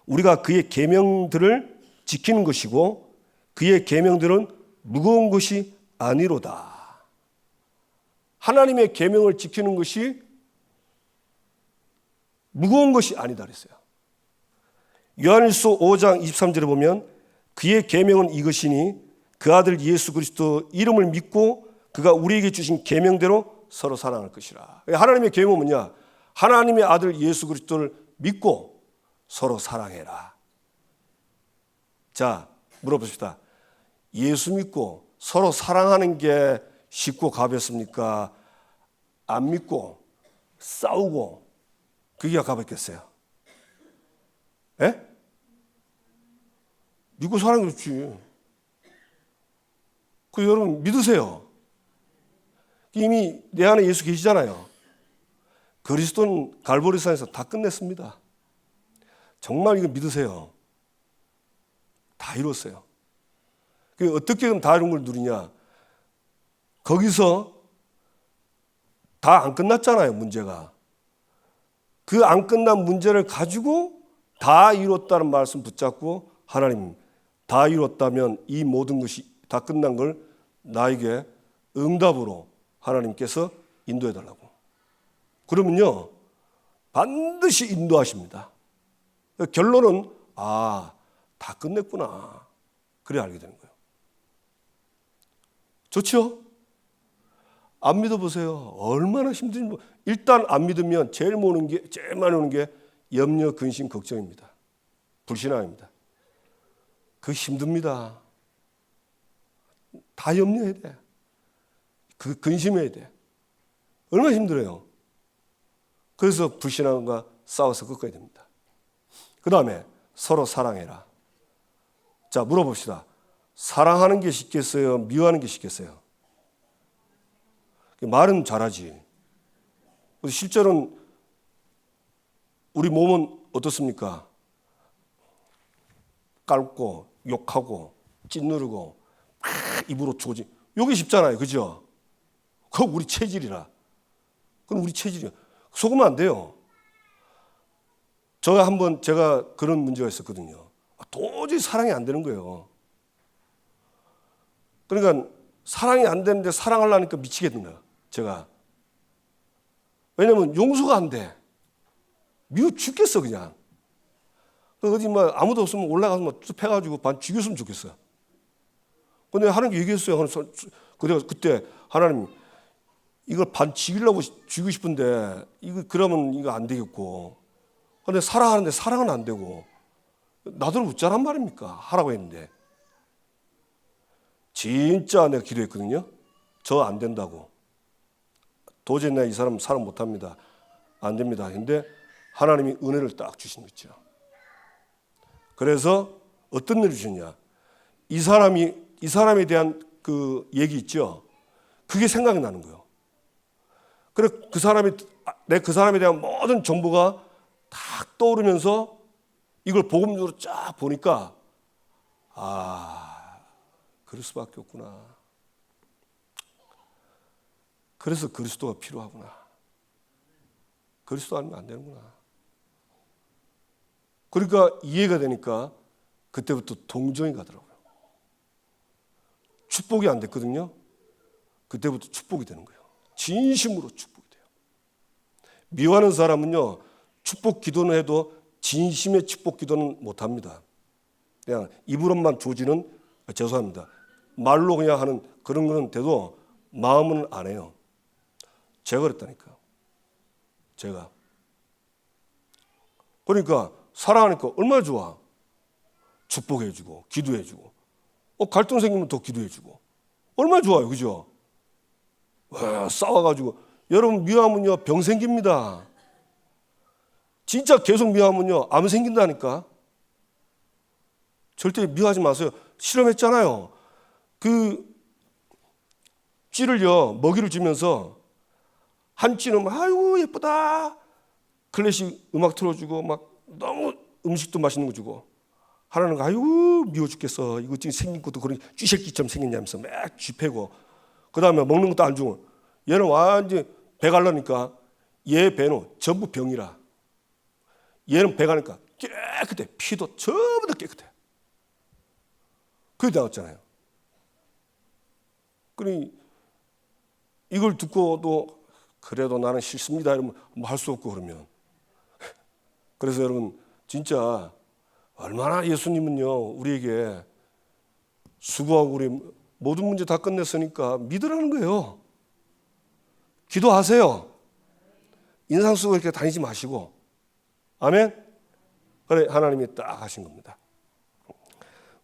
우리가 그의 계명들을 지키는 것이고 그의 계명들은 무거운 것이 아니로다. 하나님의 계명을 지키는 것이 무거운 것이 아니다 그랬어요. 요한일서 5장 23절에 보면 그의 계명은 이것이니 그 아들 예수 그리스도 이름을 믿고 그가 우리에게 주신 계명대로 서로 사랑할 것이라. 하나님의 계명은 뭐냐? 하나님의 아들 예수 그리스도를 믿고 서로 사랑해라. 자, 물어봅시다. 예수 믿고 서로 사랑하는 게 쉽고 가볍습니까? 안 믿고 싸우고 그게 가볍겠어요? 믿고 사랑이 좋지. 여러분 믿으세요. 이미 내 안에 예수 계시잖아요. 그리스도는 갈보리산에서 다 끝냈습니다. 정말 이거 믿으세요. 다 이뤘어요. 어떻게 그럼 다 이룬 걸 누리냐? 거기서 다 안 끝났잖아요, 문제가. 그 안 끝난 문제를 가지고 다 이뤘다는 말씀 붙잡고 하나님 다 이뤘다면 이 모든 것이 다 끝난 걸 나에게 응답으로 하나님께서 인도해 달라고. 그러면요, 반드시 인도하십니다. 결론은 다 끝냈구나. 그래 알게 되는 거예요. 좋죠? 안 믿어보세요. 얼마나 힘든지. 일단 안 믿으면 제일 많이 오는 게 염려, 근심, 걱정입니다. 불신앙입니다. 그거 힘듭니다. 다 염려해야 돼. 근심해야 돼. 얼마나 힘들어요. 그래서 불신앙과 싸워서 꺾어야 됩니다. 그 다음에 서로 사랑해라. 자, 물어봅시다. 사랑하는 게 쉽겠어요? 미워하는 게 쉽겠어요? 말은 잘하지. 실제로는 우리 몸은 어떻습니까? 깔고 욕하고 짓누르고 막 입으로 조지. 이게 쉽잖아요. 그죠? 그건 우리 체질이라. 그건 우리 체질이야. 속으면 안 돼요. 제가 그런 문제가 있었거든요. 도저히 사랑이 안 되는 거예요. 그러니까 사랑이 안 되는데 사랑하려니까 미치겠는 거예요. 제가. 왜냐면 용서가 안 돼. 미워 죽겠어 그냥. 어디 뭐 아무도 없으면 올라가서 뭐 패가지고 반 죽였으면 좋겠어요. 근데 하나님 얘기했어요. 그때 하나님 이걸 반 죽이려고 죽이고 싶은데 이거 그러면 이거 안 되겠고. 근데 사랑하는데 사랑은 안 되고 나도 웃자란 말입니까? 하라고 했는데 진짜 내가 기도했거든요. 저 안 된다고. 도저히 내가 이 사람 못합니다. 안 됩니다. 근데 하나님이 은혜를 딱 주신 거죠. 그래서 어떤 일을 주셨냐? 이 사람에 대한 그 얘기 있죠. 그게 생각이 나는 거예요. 그래 그 사람에 대한 모든 정보가 딱 떠오르면서 이걸 복음적으로 쫙 보니까 그럴 수밖에 없구나. 그래서 그리스도가 필요하구나. 그리스도 아니면 안 되는구나. 그러니까 이해가 되니까 그때부터 동정이 가더라고요. 축복이 안 됐거든요. 그때부터 축복이 되는 거예요. 진심으로 축복이 돼요. 미워하는 사람은요, 축복 기도는 해도 진심의 축복 기도는 못 합니다. 그냥 입으로만 조지는, 죄송합니다. 말로 그냥 하는 그런 거는 돼도 마음은 안 해요. 제가 그랬다니까요. 제가. 그러니까 사랑하니까 얼마나 좋아. 축복해주고 기도해주고 갈등 생기면 더 기도해주고 얼마나 좋아요. 그죠? 싸워가지고 여러분 미워하면요 병 생깁니다. 진짜 계속 미워하면요 암 생긴다니까. 절대 미워하지 마세요. 실험했잖아요. 그 쥐를요 먹이를 주면서 한 쥐는 아이고 예쁘다 클래식 음악 틀어주고 막 너무 음식도 맛있는 거 주고, 하나는 아이고 미워 죽겠어 이거 지금 생긴 것도 그런 쥐새끼처럼 생겼냐면서 막 쥐패고, 그 다음에 먹는 것도 안 주고, 얘는 완전히 배 갈라니까 얘 배는 전부 병이라. 얘는 배 가니까 깨끗해. 피도 전부 다 깨끗해. 그게 나왔잖아요. 그러니 이걸 듣고도 그래도 나는 싫습니다 이러면 뭐 할 수 없고 그러면. 그래서 여러분 진짜 얼마나 예수님은요 우리에게 수고하고 우리 모든 문제 다 끝냈으니까 믿으라는 거예요. 기도하세요. 인상 쓰고 이렇게 다니지 마시고. 아멘. 그래 하나님이 딱 하신 겁니다.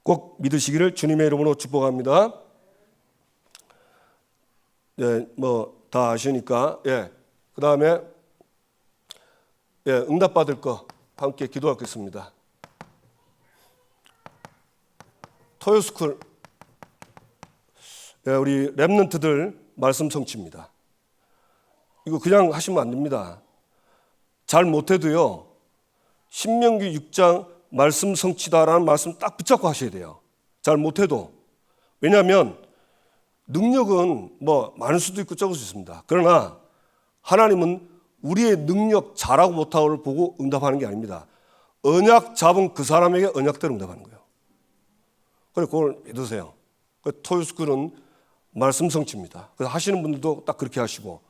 꼭 믿으시기를 주님의 이름으로 축복합니다. 네, 뭐 다 아시니까 그 다음에 응답 받을 거 함께 기도하겠습니다. 토요스쿨 우리 렘넌트들 말씀 성취입니다. 이거 그냥 하시면 안 됩니다. 잘 못해도요 신명기 6장 말씀 성취다라는 말씀 딱 붙잡고 하셔야 돼요. 잘 못해도. 왜냐하면 능력은 뭐 많을 수도 있고 적을 수 있습니다. 그러나 하나님은 우리의 능력 잘하고 못하고를 보고 응답하는 게 아닙니다. 언약 잡은 그 사람에게 언약대로 응답하는 거예요. 그래서 그걸 믿으세요. 토요스쿨은 말씀 성취입니다. 그래서 하시는 분들도 딱 그렇게 하시고,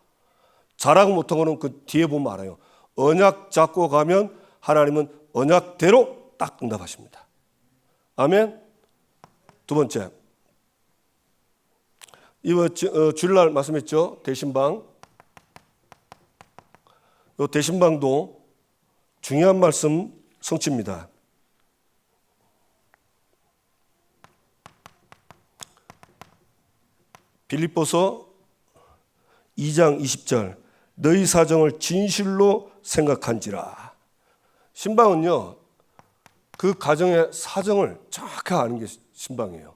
잘하고 못한 거는 그 뒤에 보면 알아요. 언약 잡고 가면 하나님은 언약대로 딱 응답하십니다. 아멘. 두 번째, 이번 주일날 말씀했죠. 대신방. 이 대신방도 중요한 말씀 성취입니다. 빌립보서 2장 20절 너희 사정을 진실로 생각한지라. 신방은요 그 가정의 사정을 정확하게 아는 게 신방이에요.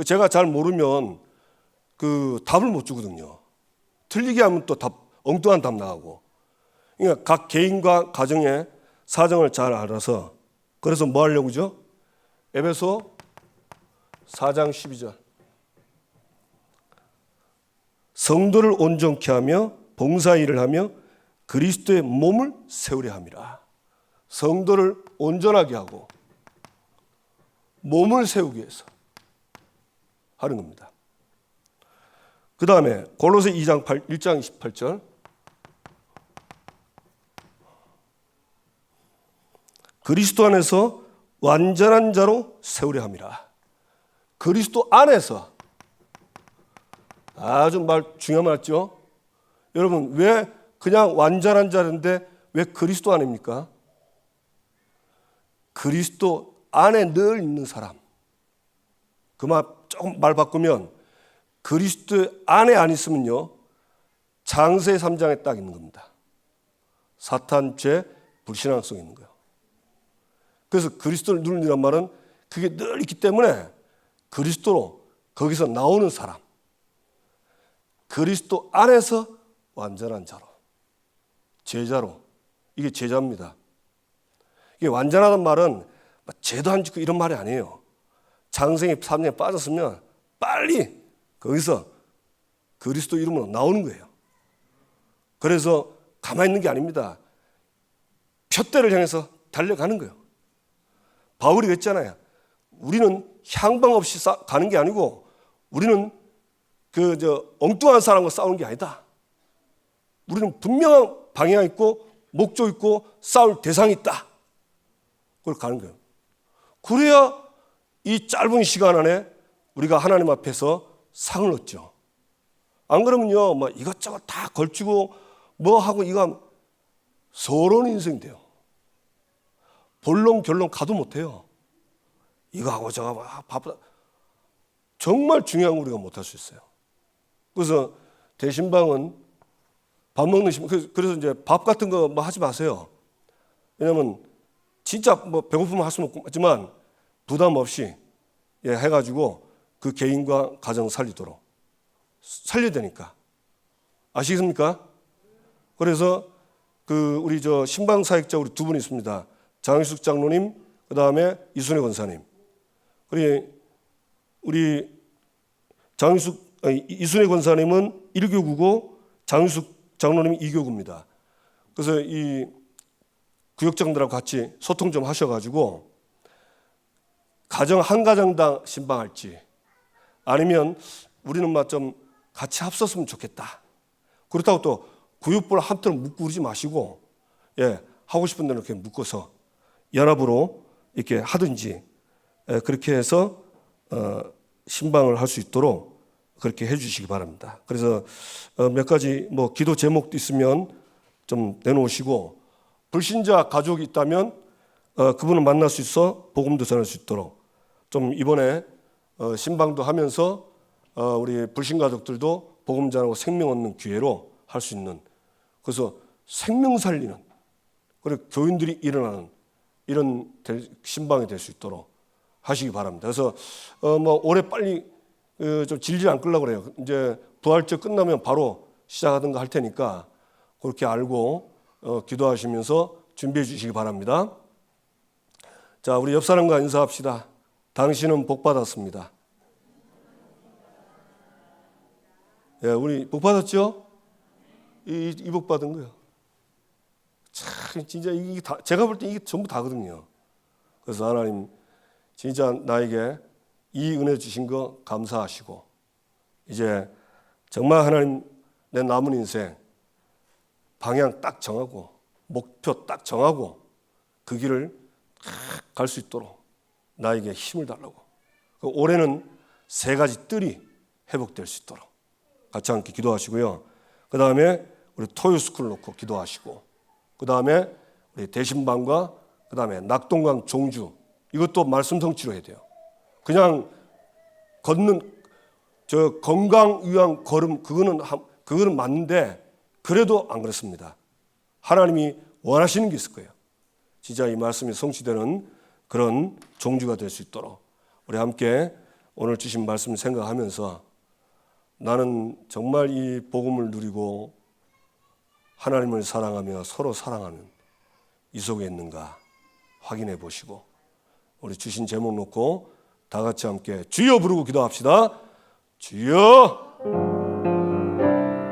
제가 잘 모르면 그 답을 못 주거든요. 틀리게 하면 또 답, 엉뚱한 답 나가고. 그러니까 각 개인과 가정의 사정을 잘 알아서, 그래서 뭐 하려고죠? 에베소 4장 12절 성도를 온전케 하며 봉사일을 하며 그리스도의 몸을 세우려 함이라. 성도를 온전하게 하고 몸을 세우기 위해서 하는 겁니다. 그 다음에 골로새 1장 28절. 그리스도 안에서 완전한 자로 세우려 함이라. 그리스도 안에서. 아주 중요한 말 맞죠? 여러분, 왜 그냥 완전한 자인데 왜 그리스도 안입니까? 그리스도 안에 늘 있는 사람. 그 말 조금 말 바꾸면 그리스도 안에 안 있으면요, 장세 3장에 딱 있는 겁니다. 사탄, 죄, 불신앙성이 있는 거예요. 그래서 그리스도를 누리란 말은 그게 늘 있기 때문에 그리스도로 거기서 나오는 사람. 그리스도 안에서 완전한 자로, 제자로. 이게 제자입니다. 이게 완전하다는 말은 죄도 안 짓고 이런 말이 아니에요. 장생이 3년에 빠졌으면 빨리 거기서 그리스도 이름으로 나오는 거예요. 그래서 가만히 있는 게 아닙니다. 표대를 향해서 달려가는 거예요. 바울이 그랬잖아요. 우리는 향방 없이 가는 게 아니고 우리는 엉뚱한 사람과 싸우는 게 아니다. 우리는 분명한 방향이 있고 목적 있고 싸울 대상이 있다. 그걸 가는 거예요. 그래야 이 짧은 시간 안에 우리가 하나님 앞에서 상을 얻죠. 안 그러면요, 뭐 이것저것 다 걸치고 뭐 하고 이거 서러운 인생 돼요. 본론 결론 가도 못해요. 이거 하고 저거 하고 바쁘다. 정말 중요한 거 우리가 못할 수 있어요. 그래서 대신방은 밥 먹는 신방, 그래서 이제 밥 같은 거 뭐 하지 마세요. 왜냐면 진짜 뭐 배고프면 할 수는 없지만 부담 없이 해가지고 그 개인과 가정 살리도록 살려야 되니까. 아시겠습니까? 그래서 우리 신방 사역자 우리 두 분 있습니다. 장윤숙 장로님, 그 다음에 이순혜 권사님. 우리 이순혜 권사님은 1교구고 장윤숙 장로님이 2교구입니다. 그래서 이 구역장들하고 같이 소통 좀 하셔가지고 가정 한 가정당 신방할지 아니면 우리는 좀 같이 합쳤으면 좋겠다. 그렇다고 또 구역별 한테로 묶고 그러지 마시고 하고 싶은 대로 이렇게 묶어서 연합으로 이렇게 하든지 그렇게 해서 신방을 할 수 있도록 그렇게 해주시기 바랍니다. 그래서 몇 가지 뭐 기도 제목도 있으면 좀 내놓으시고 불신자 가족이 있다면 그분을 만날 수 있어 복음도 전할 수 있도록 좀 이번에 신방도 하면서 우리 불신 가족들도 복음 전하고 생명 얻는 기회로 할 수 있는, 그래서 생명 살리는, 그리고 교인들이 일어나는 이런 신방이 될 수 있도록 하시기 바랍니다. 그래서 뭐 올해 빨리 좀 질질 안 끌려고 그래요. 이제 부활절 끝나면 바로 시작하든가 할 테니까 그렇게 알고 기도하시면서 준비해 주시기 바랍니다. 자, 우리 옆 사람과 인사합시다. 당신은 복 받았습니다. 우리 복 받았죠? 이 복 받은 거예요. 참 진짜 이게 다, 제가 볼 때 이게 전부 다거든요. 그래서 하나님 진짜 나에게 이 은혜 주신 거 감사하시고 이제 정말 하나님 내 남은 인생 방향 딱 정하고 목표 딱 정하고 그 길을 갈 수 있도록 나에게 힘을 달라고. 올해는 3가지 뜰이 회복될 수 있도록 같이 함께 기도하시고요. 그 다음에 우리 토요스쿨 놓고 기도하시고, 그 다음에 우리 대신방과 그 다음에 낙동강 종주, 이것도 말씀 성취로 해야 돼요. 그냥 걷는 건강 위한 걸음 그거는 맞는데 그래도 안 그렇습니다. 하나님이 원하시는 게 있을 거예요. 진짜 이 말씀이 성취되는 그런 종주가 될 수 있도록 우리 함께 오늘 주신 말씀 생각하면서 나는 정말 이 복음을 누리고 하나님을 사랑하며 서로 사랑하는 이 속에 있는가 확인해 보시고 우리 주신 제목 놓고 다 같이 함께 주여 부르고 기도합시다. 주여.